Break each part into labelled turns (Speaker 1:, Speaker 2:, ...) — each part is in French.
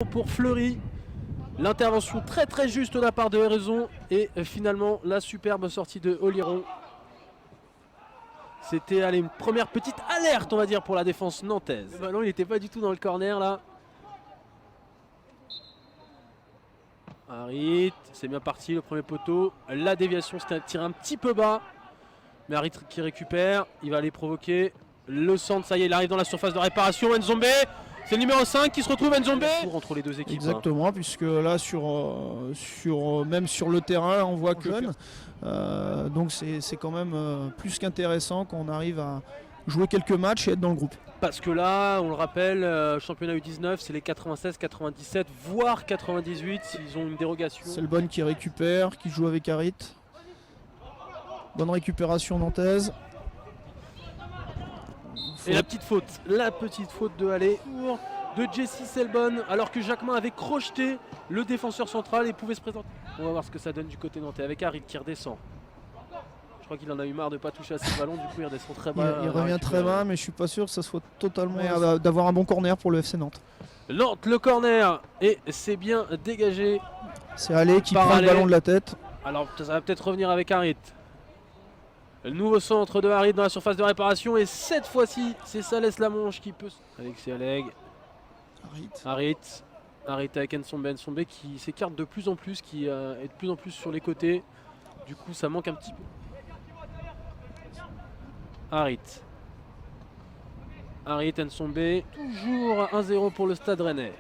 Speaker 1: Pour Fleury, l'intervention très juste de la part de Héraison et finalement la superbe sortie de Oliron. C'était une première petite alerte, on va dire, pour la défense nantaise. Le ballon, il n'était pas du tout dans le corner là. Harit, c'est bien parti, le premier poteau. La déviation, c'était un tir un petit peu bas. Mais Harit qui récupère, il va aller provoquer le centre. Ça y est, il arrive dans la surface de réparation. Nzombe, c'est le numéro 5 qui se retrouve. Nzombe entre les deux équipes.
Speaker 2: Exactement, puisque là, même sur le terrain, on voit que donc c'est quand même plus qu'intéressant qu'on arrive à jouer quelques matchs et être dans le groupe.
Speaker 1: Parce que là, on le rappelle, championnat U19, c'est les 96, 97, voire 98, s'ils ont une dérogation.
Speaker 2: C'est le bon qui récupère, qui joue avec Harit. Bonne récupération nantaise.
Speaker 1: Et la petite faute de Halley de Jesse Selbonne, alors que Jacquemin avait crocheté le défenseur central et pouvait se présenter. On va voir ce que ça donne du côté nantais avec Harit qui redescend. Je crois qu'il en a eu marre de ne pas toucher à ses ballons, du coup il redescend très bas.
Speaker 2: Il revient très bas, mais je suis pas sûr que ça soit totalement d'avoir un bon corner pour le FC Nantes.
Speaker 1: Nantes, le corner, et c'est bien dégagé.
Speaker 2: C'est Halley qui prend le ballon de la tête.
Speaker 1: Alors ça va peut-être revenir avec Harit. Le nouveau centre de Harit dans la surface de réparation, et cette fois-ci c'est Salès Lamonche qui peut. Alexis Alleg. Harit avec Nzombe qui s'écarte de plus en plus, qui est de plus en plus sur les côtés. Du coup ça manque un petit peu. Harit, Nzombe, toujours 1-0 pour le Stade Rennais.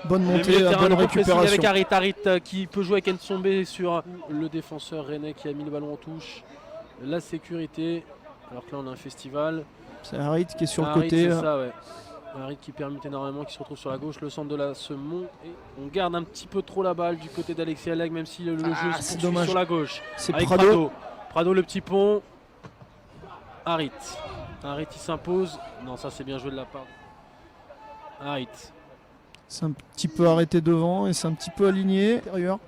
Speaker 2: Bonne montée, bonne récupération.
Speaker 1: Avec Harit qui peut jouer avec Nzombe sur le défenseur rennais qui a mis le ballon en touche. La sécurité, alors que là on a un festival.
Speaker 2: C'est Harit qui est sur le côté.
Speaker 1: C'est ça, ouais. Harit qui permute énormément, qui se retrouve sur la gauche, le centre de la Semont. Et on garde un petit peu trop la balle du côté d'Alexis Alleg, même si le jeu se poursuit sur la gauche.
Speaker 2: C'est
Speaker 1: Prado. Prado, le petit pont. Harit il s'impose. Non, ça c'est bien joué de la part. Harit.
Speaker 2: C'est un petit peu arrêté devant et c'est un petit peu aligné intérieur.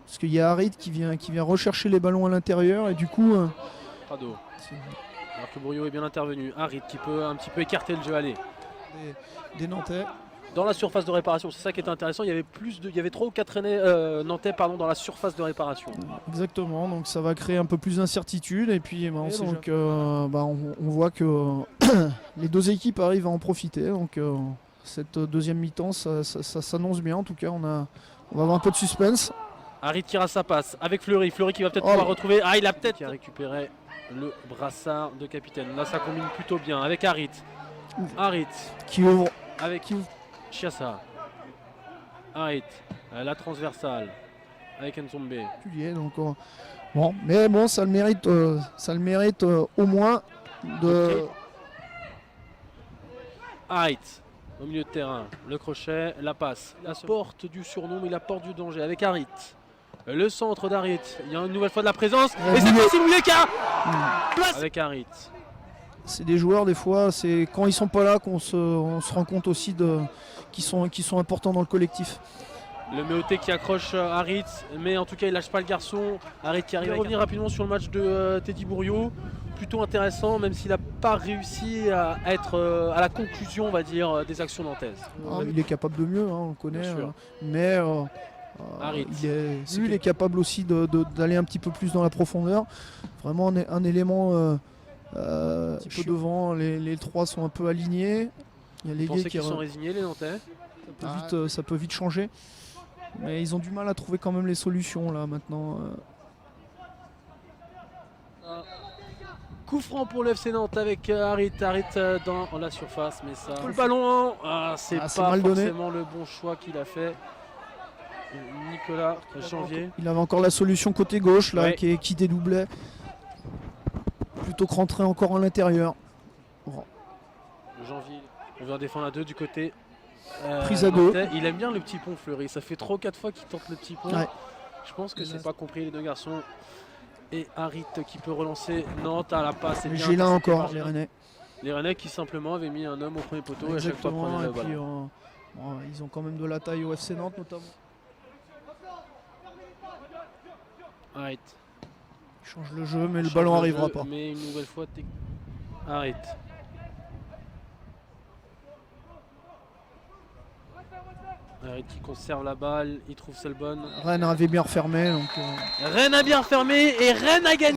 Speaker 2: Parce qu'il y a Harit qui vient rechercher les ballons à l'intérieur et du coup.
Speaker 1: Prado. Alors que Bourriot est bien intervenu. Harit qui peut un petit peu écarter le jeu. Allez.
Speaker 2: Des Nantais.
Speaker 1: Dans la surface de réparation, c'est ça qui est intéressant. Il y avait 3 ou 4 Nantais dans la surface de réparation.
Speaker 2: Exactement, donc ça va créer un peu plus d'incertitude. Et puis on voit que les deux équipes arrivent à en profiter. Donc cette deuxième mi-temps, ça s'annonce bien. En tout cas, on va avoir un peu de suspense.
Speaker 1: Harit qui rate sa passe avec Fleury. Fleury qui va peut-être pouvoir retrouver. Ah, il a peut-être récupéré le brassard de capitaine. Là, ça combine plutôt bien avec Harit. Harit
Speaker 2: qui ouvre
Speaker 1: avec Chiassa. Harit, la transversale avec Nzombe.
Speaker 2: Mais bon, ça le mérite au moins de.
Speaker 1: Harit au milieu de terrain, le crochet, la passe, la porte du surnom et la porte du danger avec Harit. Le centre d'Harit, il y a une nouvelle fois de la présence et c'est Maxime Mouilleka avec Harit.
Speaker 2: C'est des joueurs, des fois, c'est quand ils sont pas là qu'on se rend compte aussi qu'ils sont importants dans le collectif.
Speaker 1: Le Méoté qui accroche Harit, mais en tout cas il lâche pas le garçon. Harit qui arrive à revenir rapidement sur le match de Teddy Bourriot. Plutôt intéressant, même s'il n'a pas réussi à être à la conclusion, on va dire, des actions nantaises.
Speaker 2: Il est capable de mieux, on le connaît, mais il est capable aussi d'aller un petit peu plus dans la profondeur. Vraiment un élément un petit peu devant, les trois sont un peu alignés. Il y a les
Speaker 1: gars qui sont résignés, les Nantais.
Speaker 2: Ça peut vite changer. Mais ils ont du mal à trouver quand même les solutions là maintenant.
Speaker 1: Coup franc pour le FC Nantes avec Harit dans la surface, mais ça. Le ballon, c'est pas forcément le bon choix qu'il a fait. Nicolas Janvier.
Speaker 2: Il avait encore la solution côté gauche là, qui dédoublait. Plutôt que rentrer encore à l'intérieur.
Speaker 1: Janvier, on vient défendre à 2 du côté.
Speaker 2: Prise à 2.
Speaker 1: Il aime bien le petit pont Fleury. Ça fait 3 ou 4 fois qu'il tente le petit pont. Ouais. Je pense que c'est pas compris les deux garçons. Et Harit qui peut relancer Nantes à la passe.
Speaker 2: J'ai là encore les Rennais.
Speaker 1: Les Rennais qui simplement avaient mis un homme au premier poteau et à chaque fois prenaient le ballon.
Speaker 2: Ils ont quand même de la taille au FC Nantes notamment.
Speaker 1: Harit.
Speaker 2: Il change le jeu mais le ballon n'arrivera pas.
Speaker 1: Mais une nouvelle fois Harit. Harit qui conserve la balle, il trouve celle bonne.
Speaker 2: Rennes avait bien refermé. Donc,
Speaker 1: Rennes a bien refermé et Rennes a gagné.